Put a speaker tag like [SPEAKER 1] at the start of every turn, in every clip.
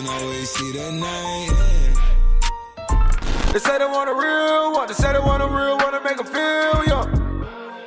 [SPEAKER 1] can always see the name. They say they want a real one. They say they want a real one to make them feel young.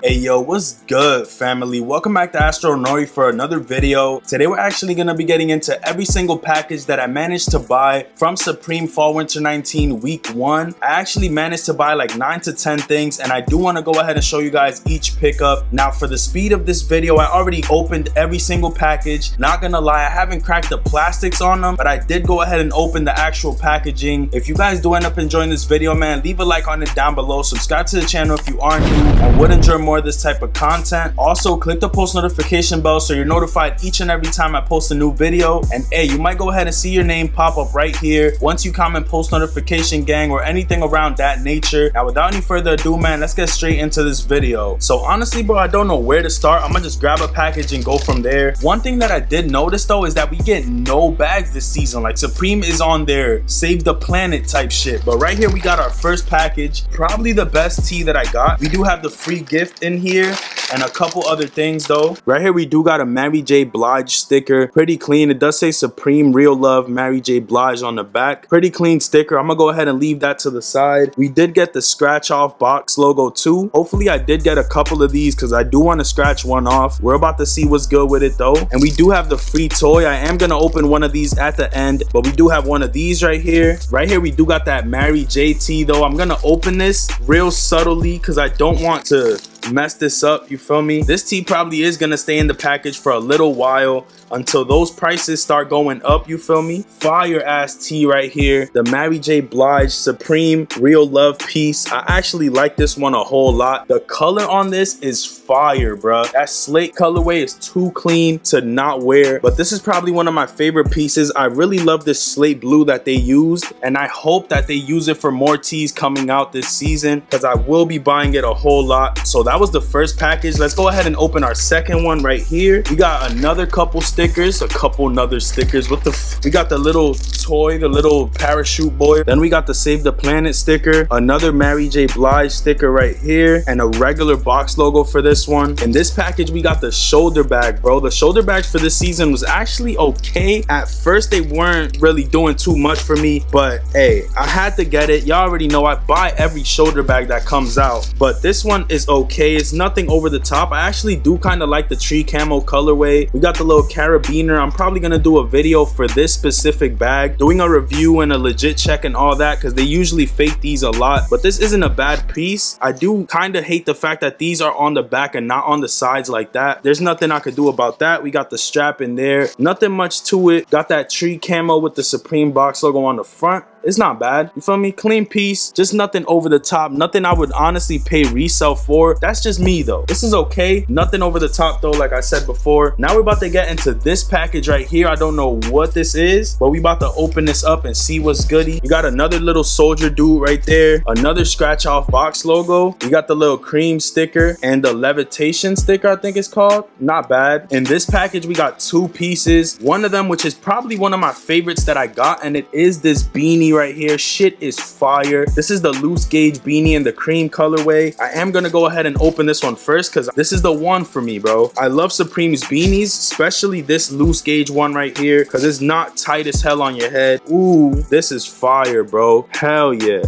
[SPEAKER 2] Hey yo, what's good, family? Welcome back to Astro Nori for another video. Today we're actually going to be getting into every single package that I managed to buy from Supreme Fall Winter 19 week 1. I actually managed to buy like 9 to 10 things, and I do want to go ahead and show you guys each pickup. Now for the speed of this video, I already opened every single package. Not gonna lie, I haven't cracked the plastics on them, but I did go ahead and open the actual packaging. If you guys do end up enjoying this video, man, leave a like on it down below. Subscribe to the channel if you are new and would enjoy more of this type of content. Also, click the post notification bell so you're notified each and every time I post a new video. And hey, you might go ahead and see your name pop up right here once you comment post notification gang or anything around that nature. Now without any further ado, man, let's get straight into this video. So honestly, bro, I don't know where to start. I'm gonna just grab a package and go from there. One thing that I did notice though is that we get no bags this season. Like Supreme is on their save the planet type shit, but right here we got our first package, probably the best tee that I got. We do have the free gift in here and a couple other things though. Right here we do got a Mary J. Blige sticker, pretty clean. It does say Supreme Real Love Mary J. Blige on the back. Pretty clean sticker. I'm gonna go ahead and leave that to the side. We did get the scratch off box logo too. Hopefully I did get a couple of these because I do want to scratch one off. We're about to see what's good with it though. And we do have the free toy. I am gonna open one of these at the end, but we do have one of these right here. Right here we do got that Mary J. tee though. I'm gonna open this real subtly because I don't want to mess this up, you feel me? This tee probably is gonna stay in the package for a little while until those prices start going up, you feel me? Fire ass tee right here, the Mary J. Blige Supreme Real Love piece. I actually like this one a whole lot. The color on this is fire, bruh. That slate colorway is too clean to not wear, but this is probably one of my favorite pieces. I really love this slate blue that they used, and I hope that they use it for more tees coming out this season because I will be buying it a whole lot. So that was the first package. Let's go ahead and open our second one right here. We got another couple stickers, what the we got the little toy, the little parachute boy. Then we got the Save the Planet sticker, another Mary J. Blige sticker right here, and a regular box logo for this one. In this package we got the shoulder bag, bro. The shoulder bags for this season was actually okay. At first they weren't really doing too much for me, but hey, I had to get it. Y'all already know I buy every shoulder bag that comes out, but this one is okay. It's nothing over the top. I actually do kind of like the tree camo colorway. We got the little carabiner. I'm probably gonna do a video for this specific bag, doing a review and a legit check and all that, because they usually fake these a lot, but this isn't a bad piece. I do kind of hate the fact that these are on the back and not on the sides like that. There's nothing I could do about that. We got the strap in there, nothing much to it. Got that tree camo with the Supreme box logo on the front. It's not bad, you feel me? Clean piece, just nothing over the top, nothing I would honestly pay resale for. That's just me though. This is okay, nothing over the top though, like I said before. Now we're about to get into this package right here. I don't know what this is, but we about to open this up and see what's goody. You got another little soldier dude right there, another scratch off box logo. We got the little cream sticker and the levitation sticker, I think it's called. Not bad. In this package we got two pieces, one of them which is probably one of my favorites that I got, and it is this beanie right here. Shit is fire. This is the loose gauge beanie in the cream colorway. I am gonna go ahead and open this one first because this is the one for me, bro. I love Supreme's beanies, especially this loose gauge one right here because it's not tight as hell on your head. Ooh, this is fire, bro. Hell yeah.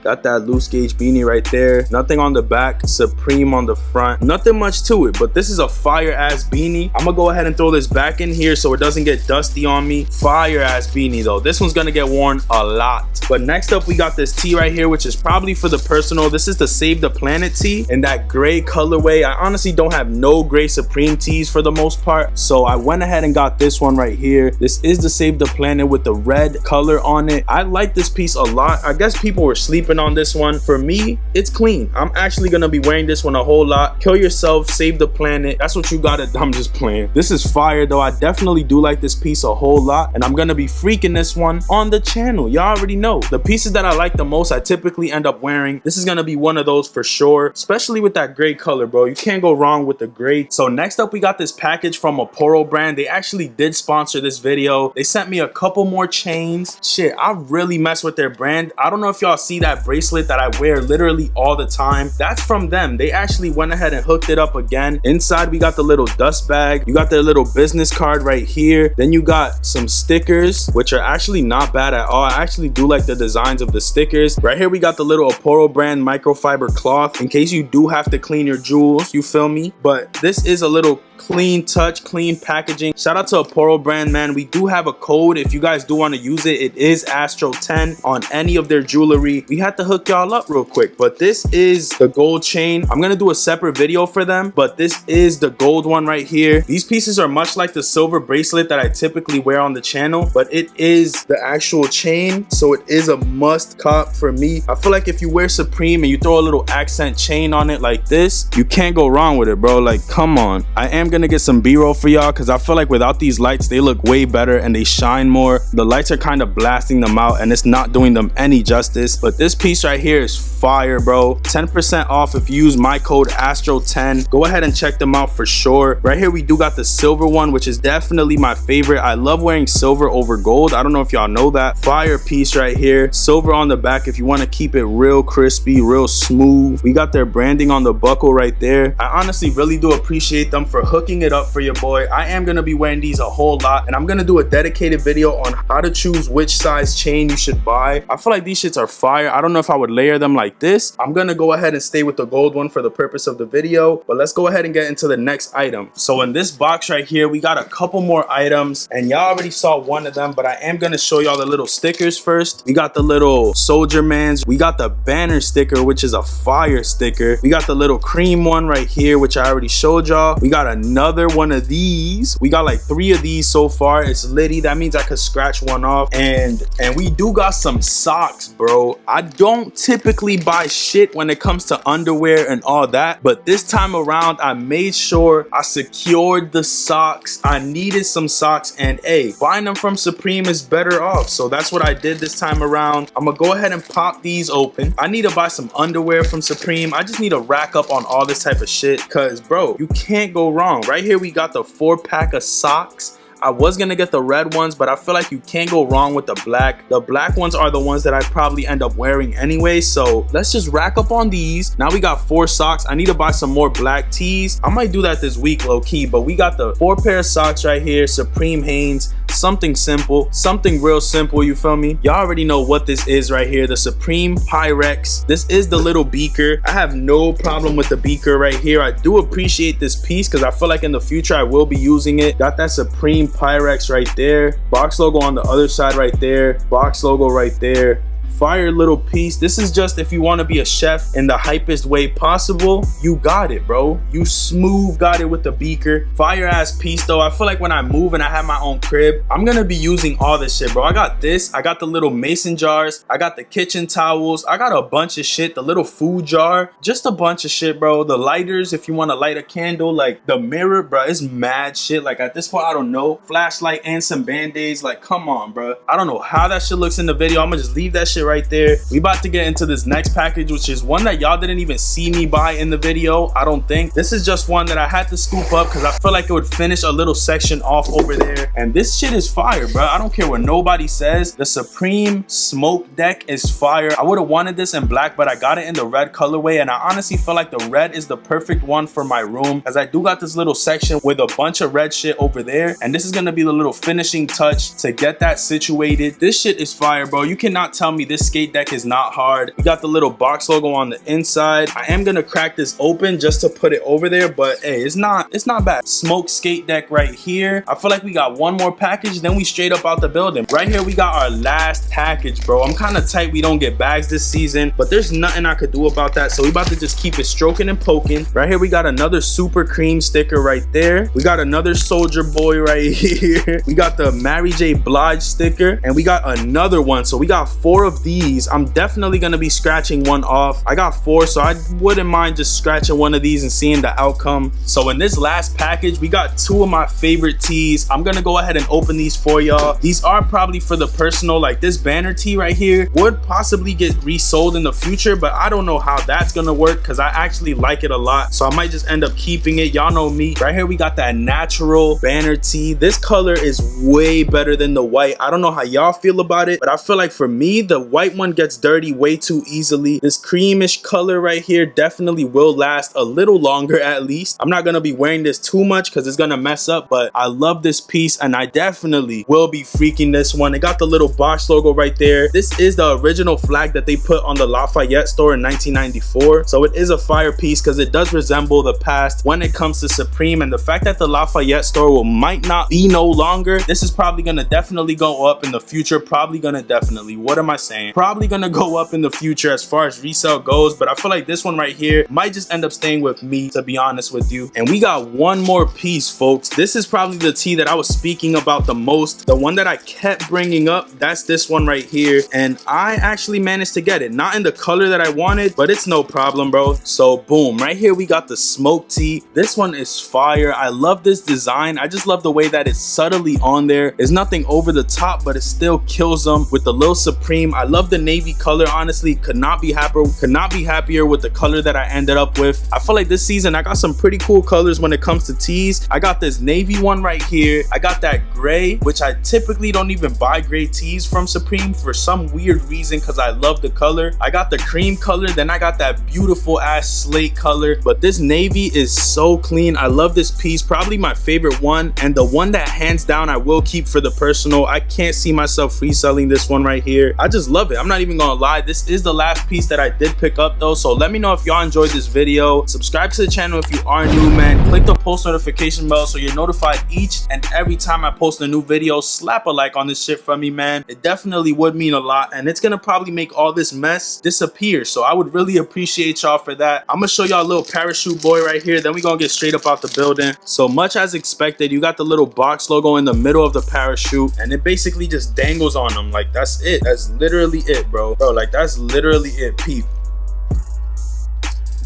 [SPEAKER 2] Got that loose gauge beanie right there. Nothing on the back, Supreme on the front. Nothing much to it, but this is a fire ass beanie. I'm gonna go ahead and throw this back in here so it doesn't get dusty on me. Fire ass beanie though. This one's gonna get worn a lot. But next up we got this tee right here, which is probably for the personal. This is the Save the Planet tee in that gray colorway. I honestly don't have no gray Supreme tees for the most part, so I went ahead and got this one right here. This is the Save the Planet with the red color on it. I like this piece a lot. I guess people were sleeping on this one. For me, it's clean. I'm actually gonna be wearing this one a whole lot. Kill yourself, save the planet. That's what you gotta. I'm just playing. This is fire though. I definitely do like this piece a whole lot, and I'm gonna be freaking this one on the channel. Y'all already know the pieces that I like the most I typically end up wearing. This is gonna be one of those for sure, especially with that gray color, bro. You can't go wrong with the gray. So next up we got this package from a P.O brand. They actually did sponsor this video. They sent me a couple more chains. Shit, I really mess with their brand. I don't know if y'all see that bracelet that I wear literally all the time. That's from them. They actually went ahead and hooked it up again. Inside we got the little dust bag. You got their little business card right here. Then you got some stickers, which are actually not bad at all. I actually do like the designs of the stickers. Right here we got the little P.O brand microfiber cloth in case you do have to clean your jewels, you feel me? But this is a little clean touch, clean packaging. Shout out to P.O brand, man. We do have a code if you guys do want to use it. It is Astro10 on any of their jewelry. We had to hook y'all up real quick, but this is the gold chain. I'm gonna do a separate video for them, but this is the gold one right here. These pieces are much like the silver bracelet that I typically wear on the channel, but it is the actual chain, so it is a must cop for me. I feel like if you wear Supreme and you throw a little accent chain on it like this, you can't go wrong with it, bro. Like, come on. I am gonna get some B-roll for y'all because I feel like without these lights they look way better and they shine more. The lights are kind of blasting them out and it's not doing them any justice. But this piece right here is fire, bro. 10% off if you use my code Astro10. Go ahead and check them out for sure. Right here we do got the silver one, which is definitely my favorite. I love wearing silver over gold. I don't know if y'all know that. Fire piece right here. Silver on the back if you want to keep it real crispy, real smooth. We got their branding on the buckle right there. I honestly really do appreciate them for hooking it up for your boy. I am gonna be wearing these a whole lot and I'm gonna do a dedicated video on how to choose which size chain you should buy. I feel like these shits are fire. I don't know if I would layer them like this. I'm gonna go ahead and stay with the gold one for the purpose of the video, but let's go ahead and get into the next item. So in this box right here we got a couple more items and y'all already saw one of them, but I am gonna show y'all the little stickers first. We got the little soldier mans. We got the banner sticker, which is a fire sticker. We got the little cream one right here, which I already showed y'all. We got another one of these. We got like 3 of these so far. It's litty. That means I could scratch one off. And we do got some socks, bro. I don't typically buy shit when it comes to underwear and all that, but this time around I made sure I secured the socks. I needed some socks and hey, buying them from Supreme is better off. So that's what I did this time around. I'm gonna go ahead and pop these open. I need to buy some underwear from Supreme. I just need to rack up on all this type of shit because bro, you can't go wrong. Right here we got the 4-pack of socks. I was gonna get the red ones, but I feel like you can't go wrong with the black. The black ones are the ones that I probably end up wearing anyway, so let's just rack up on these. Now we got 4 socks. I need to buy some more black tees. I might do that this week low-key, but we got the 4 pair of socks right here. Supreme Hanes. Something simple, something real simple, you feel me? Y'all already know what this is right here, the Supreme Pyrex. This is the little beaker. I have no problem with the beaker right here. I do appreciate this piece because I feel like in the future I will be using it. Got that Supreme Pyrex right there. Box logo on the other side right there. Box logo right there. Fire little piece. This is just if you want to be a chef in the hypest way possible, you got it, bro. You smooth got it with the beaker. Fire ass piece though. I feel like when I move and I have my own crib, I'm gonna be using all this shit, bro. I got this. I got the little mason jars. I got the kitchen towels. I got a bunch of shit. The little food jar. Just a bunch of shit, bro. The lighters if you want to light a candle. Like the mirror, bro. It's mad shit. Like at this point, I don't know. Flashlight and some band-aids. Like come on, bro. I don't know how that shit looks in the video. I'm gonna just leave that shit right there. We about to get into this next package, which is one that y'all didn't even see me buy in the video. I don't think this is just one that I had to scoop up because I feel like it would finish a little section off over there. And this shit is fire, bro. I don't care what nobody says. The Supreme Smoke Deck is fire. I would have wanted this in black, but I got it in the red colorway, and I honestly feel like the red is the perfect one for my room as I do got this little section with a bunch of red shit over there, and this is gonna be the little finishing touch to get that situated. This shit is fire, bro. You cannot tell me this skate deck is not hard. We got the little box logo on the inside. I am gonna crack this open just to put it over there, but hey, it's not bad. Smoke skate deck right here. I feel like we got one more package, then we straight up out the building. Right here we got our last package, bro. I'm kind of tight we don't get bags this season, but there's nothing I could do about that, so we about to just keep it stroking and poking. Right here we got another super cream sticker right there. We got another soldier boy right here. We got the Mary J. Blige sticker, and we got another one, so we got 4 of these. I'm definitely gonna be scratching one off. I got 4, so I wouldn't mind just scratching one of these and seeing the outcome. So in this last package, we got 2 of my favorite tees. I'm gonna go ahead and open these for y'all. These are probably for the personal, like this banner tee right here would possibly get resold in the future, but I don't know how that's gonna work because I actually like it a lot, so I might just end up keeping it. Y'all know me. Right here we got that natural banner tee. This color is way better than the white. I don't know how y'all feel about it, but I feel like for me, the white one gets dirty way too easily. This creamish color right here definitely will last a little longer at least. I'm not gonna be wearing this too much because it's gonna mess up, but I love this piece and I definitely will be freaking this one. It got the little Box logo right there. This is the original flag that they put on the Lafayette store in 1994. So it is a fire piece because it does resemble the past when it comes to Supreme, and the fact that the Lafayette store might not be no longer, this is probably gonna definitely go up in the future. Probably gonna go up in the future as far as resale goes, but I feel like this one right here might just end up staying with me, to be honest with you. And we got one more piece, folks. This is probably the tee that I was speaking about the most, the one that I kept bringing up. That's this one right here, and I actually managed to get it, not in the color that I wanted, but it's no problem, bro. So boom, right here we got the smoke tee. This one is fire. I love this design. I just love the way that it's subtly on there. There's nothing over the top, but it still kills them with the little Supreme. I love the navy color. Honestly, could not be happier with the color that I ended up with. I feel like this season I got some pretty cool colors when it comes to tees. I got this navy one right here. I got that gray, which I typically don't even buy gray tees from Supreme for some weird reason because I love the color. I got the cream color, then I got that beautiful ass slate color, but this navy is so clean. I love this piece, probably my favorite one, and the one that hands down I will keep for the personal. I can't see myself reselling this one right here. I just love it. I'm not even gonna lie, this is the last piece that I did pick up though, so let me know if y'all enjoyed this video. Subscribe to the channel if you are new, man. Click the post notification bell so you're notified each and every time I post a new video. Slap a like on this shit from me, man. It definitely would mean a lot, and it's gonna probably make all this mess disappear, so I would really appreciate y'all for that. I'm gonna show y'all a little parachute boy right here, then we gonna get straight up out the building. So much as expected, you got the little Box logo in the middle of the parachute, and it basically just dangles on them. Like, that's it. That's literally it, bro. Like, that's literally it, peep.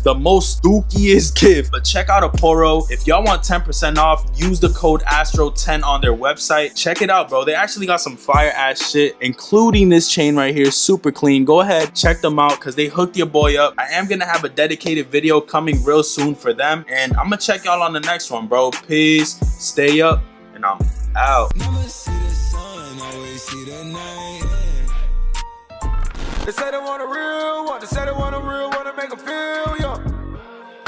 [SPEAKER 2] The most dookiest gift. But check out Aporo. If y'all want 10% off, use the code ASTRO10 on their website. Check it out, bro. They actually got some fire ass shit, including this chain right here, super clean. Go ahead, check them out because they hooked your boy up. I am gonna have a dedicated video coming real soon for them, and I'm gonna check y'all on the next one, bro. Peace, stay up, and I'm out.
[SPEAKER 1] Never see the sun, always see the night. They say they want a real one, they say they want a real one to make them feel young.